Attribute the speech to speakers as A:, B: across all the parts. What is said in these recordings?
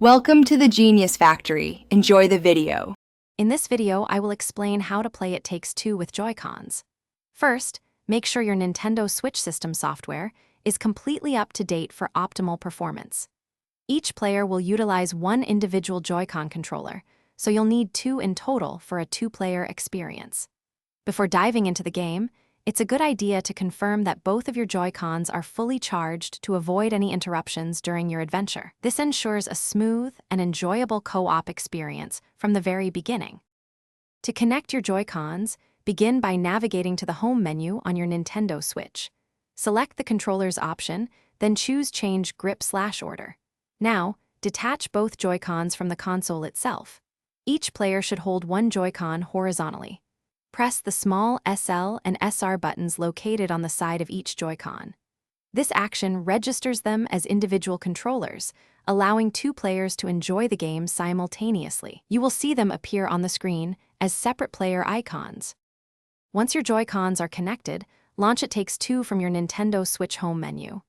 A: Welcome to the Genius Factory. Enjoy the video.
B: In this video, I will explain how to play It Takes Two with Joy-Cons. First, make sure your Nintendo Switch system software is completely up to date for optimal performance. Each player will utilize one individual Joy-Con controller, so you'll need two in total for a two-player experience. Before diving into the game, it's a good idea to confirm that both of your Joy-Cons are fully charged to avoid any interruptions during your adventure. This ensures a smooth and enjoyable co-op experience from the very beginning. To connect your Joy-Cons, begin by navigating to the home menu on your Nintendo Switch. Select the controller's option, then choose Change Grip/Order. Now, detach both Joy-Cons from the console itself. Each player should hold one Joy-Con horizontally. Press the small SL and SR buttons located on the side of each Joy-Con. This action registers them as individual controllers, allowing two players to enjoy the game simultaneously. You will see them appear on the screen as separate player icons. Once your Joy-Cons are connected, launch It Takes Two from your Nintendo Switch home menu.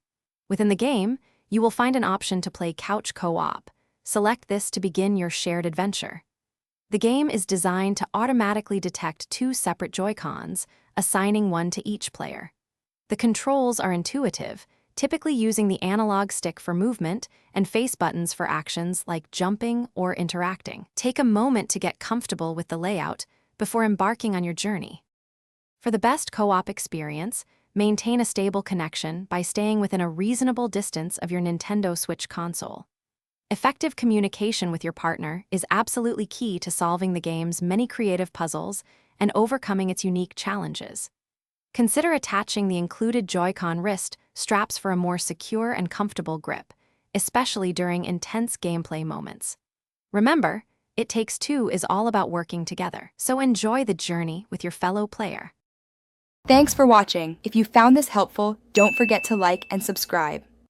B: Within the game, you will find an option to play Couch Co-op. Select this to begin your shared adventure. The game is designed to automatically detect two separate Joy-Cons, assigning one to each player. The controls are intuitive, typically using the analog stick for movement and face buttons for actions like jumping or interacting. Take a moment to get comfortable with the layout before embarking on your journey. For the best co-op experience, maintain a stable connection by staying within a reasonable distance of your Nintendo Switch console. Effective communication with your partner is absolutely key to solving the game's many creative puzzles and overcoming its unique challenges. Consider attaching the included Joy-Con wrist straps for a more secure and comfortable grip, especially during intense gameplay moments. Remember, It Takes Two is all about working together, so enjoy the journey with your fellow player.
A: Thanks for watching. If you found this helpful, don't forget to like and subscribe.